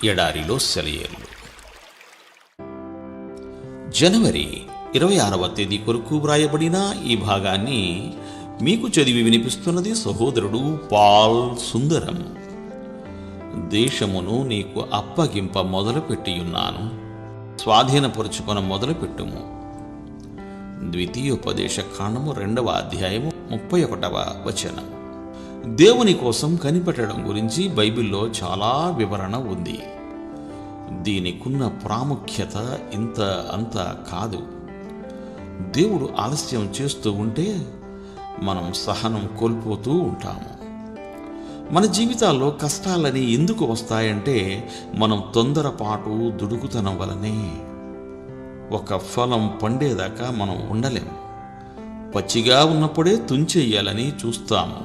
ఎడారిలో సెలయేర్లు. జనవరి 26వ తేదీ కొరకు వ్రాయబడిన ఈ భాగాన్ని మీకు చదివి వినిపిస్తున్నది సహోదరుడు పాల్ సుందరం. దేశమును నీకు అప్పగింప మొదలుపెట్టియున్నాను, స్వాధీనపరుచుకొన మొదలుపెట్టుము. ద్వితీయోపదేశ కాండము 2వ అధ్యాయము 31వ వచనం. దేవుని కోసం కనిపెట్టడం గురించి బైబిల్లో చాలా వివరణ ఉంది. దీనికున్న ప్రాముఖ్యత ఇంత అంత కాదు. దేవుడు ఆలస్యం చేస్తూ ఉంటే మనం సహనం కోల్పోతూ ఉంటాము. మన జీవితాల్లో కష్టాలని ఎందుకు వస్తాయంటే మనం తొందరపాటు దుడుకుతనం వలనే. ఒక ఫలం పండేదాకా మనం ఉండలేం. పచ్చిగా ఉన్నప్పుడే తుంచెయ్యాలని చూస్తాము.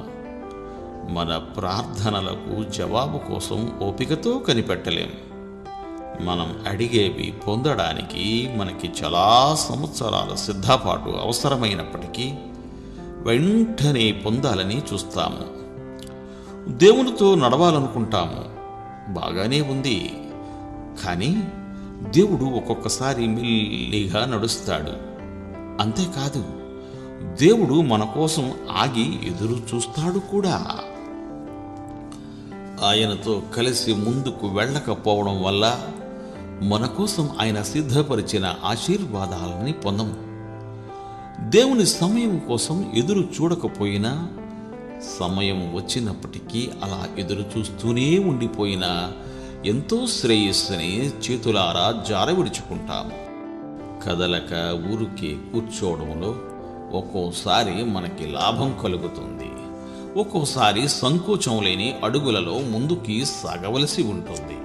మన ప్రార్థనలకు జవాబు కోసం ఓపికతో కనిపెట్టలేం. మనం అడిగేవి పొందడానికి మనకి చాలా సంవత్సరాల సిద్ధపాటు అవసరమైనప్పటికీ వెంటనే పొందాలని చూస్తాము. దేవునితో నడవాలనుకుంటాము, బాగానే ఉంది. కానీ దేవుడు ఒక్కొక్కసారి మెల్లిగా నడుస్తాడు. అంతేకాదు, దేవుడు మన కోసం ఆగి ఎదురు చూస్తాడు కూడా. ఆయనతో కలిసి ముందుకు వెళ్ళకపోవడం వల్ల మన కోసం ఆయన సిద్ధపరిచిన ఆశీర్వాదాలని పొందము. దేవుని సమయం కోసం ఎదురు చూడకపోయినా, సమయం వచ్చినప్పటికీ అలా ఎదురు చూస్తూనే ఉండిపోయినా ఎంతో శ్రేయస్సుని చేతులారా జారవిడుచుకుంటాము. కదలక ఊరికే కూర్చోవడంలో ఒక్కోసారి మనకి లాభం కలుగుతుంది, ఒక్కోసారి సంకోచం లేని అడుగులలో ముందుకి సాగవలసి ఉంటుంది.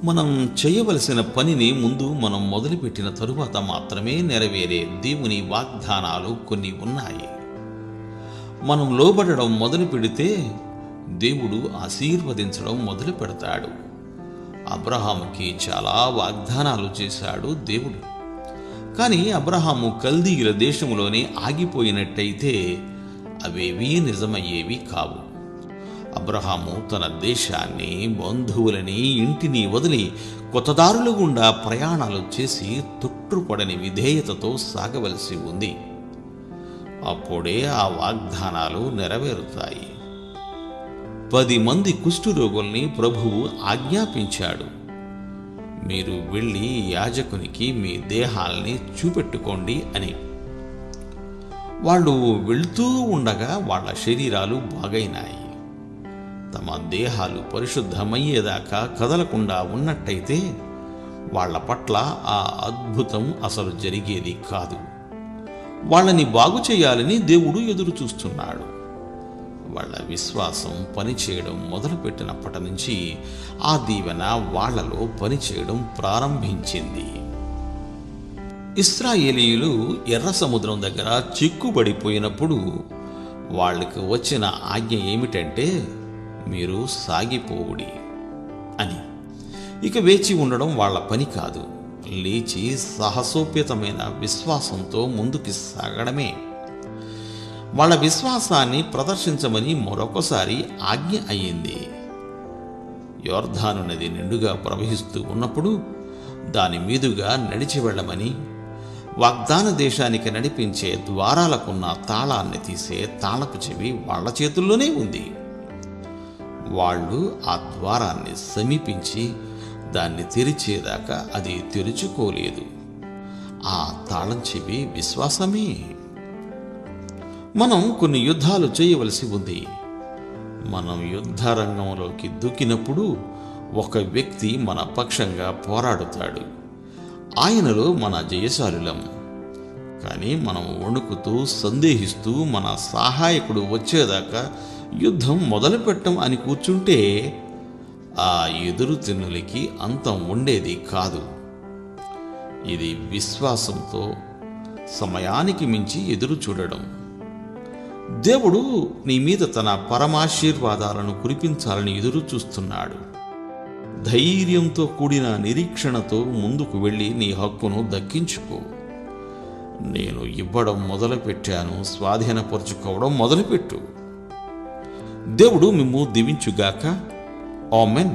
మనం చేయవలసిన పనిని ముందు మనం మొదలుపెట్టిన తరువాత మాత్రమే నెరవేరే దేవుని వాగ్దానాలు కొన్ని ఉన్నాయి. మనం లోబడడం మొదలు పెడితే దేవుడు ఆశీర్వదించడం మొదలు పెడతాడు. అబ్రహాముకి చాలా వాగ్దానాలు చేశాడు దేవుడు. కానీ అబ్రహాము కల్దీయుల దేశంలోనే ఆగిపోయినట్టయితే అవేవీ నిజమయ్యేవి కావు. అబ్రహాము తన దేశాన్ని, బంధువులని, ఇంటిని వదిలి కొత్త దారుల గుండా ప్రయాణాలు చేసి తొట్టుపడని విధేయతతో సాగవలసి ఉంది. అప్పుడే ఆ వాగ్దానాలు నెరవేరుతాయి. 10 మంది కుష్ఠరోగుల్ని ప్రభువు ఆజ్ఞాపించాడు, మీరు వెళ్ళి యాజకునికి మీ దేహాల్ని చూపెట్టుకోండి అని. వాళ్ళు వెళ్తూ ఉండగా వాళ్ళ శరీరాలు బాగైనాయి. తమ దేహాలు పరిశుద్ధమయ్యేదాకా కదలకుండా ఉన్నట్టయితే వాళ్ళ పట్ల ఆ అద్భుతం అసలు జరిగేది కాదు. వాళ్ళని బాగు చేయాలని దేవుడు ఎదురు చూస్తున్నాడు. వాళ్ళ విశ్వాసం పనిచేయడం మొదలుపెట్టినప్పటి నుంచి ఆ దీవెన వాళ్లలో పనిచేయడం ప్రారంభించింది. ఇశ్రాయేలీయులు ఎర్ర సముద్రం దగ్గర చిక్కుబడిపోయినప్పుడు వాళ్ళకి వచ్చిన ఆజ్ఞ ఏమిటంటే, మీరు సాగిపోవుడి అని. ఇక వేచి ఉండడం వాళ్ళ పని కాదు. లేచి సాహసోపేతమైన విశ్వాసంతో ముందుకు సాగడమే. వాళ్ళ విశ్వాసాన్ని ప్రదర్శించమని మరొకసారి ఆజ్ఞ అయ్యింది. యోర్దాను నది నిండుగా ప్రవహిస్తూ ఉన్నప్పుడు దాని మీదుగా నడిచి వెళ్ళమని, వాగ్దాన దేశానికి నడిపించే ద్వారాలకున్న తాళాన్ని తీసే తాళపు చెవి వాళ్ళ చేతుల్లోనే ఉంది. వాళ్ళు ఆ ద్వారాన్ని సమీపించి దాన్ని తెరిచేదాకా అది తెరుచుకోలేదు. ఆ తాళం చెవి విశ్వాసమే. మనం కొన్ని యుద్ధాలు చేయవలసి ఉంది. మనం యుద్ధ రంగంలోకి దూకినప్పుడు ఒక వ్యక్తి మన పక్షంగా పోరాడుతాడు. ఆయనలో మన జయశాలులం. కానీ మనం వణుకుతూ సందేహిస్తూ మన సహాయకుడు వచ్చేదాకా యుద్ధం మొదలుపెట్టం అని కూర్చుంటే ఆ ఎదురు తిన్నులకి అంతం ఉండేది కాదు. ఇది విశ్వాసంతో సమయానికి మించి ఎదురు చూడడం. దేవుడు నీ మీద తన పరమాశీర్వాదాలను కురిపించాలని ఎదురు చూస్తున్నాడు. ధైర్యంతో కూడిన నిరీక్షణతో ముందుకు వెళ్ళి నీ హక్కును దక్కించుకో. నేను ఇవ్వడం మొదలుపెట్టాను, స్వాధీనపరుచుకోవడం మొదలుపెట్టు. దేవుడు మిమ్ము దీవించుగాక. ఆమెన్.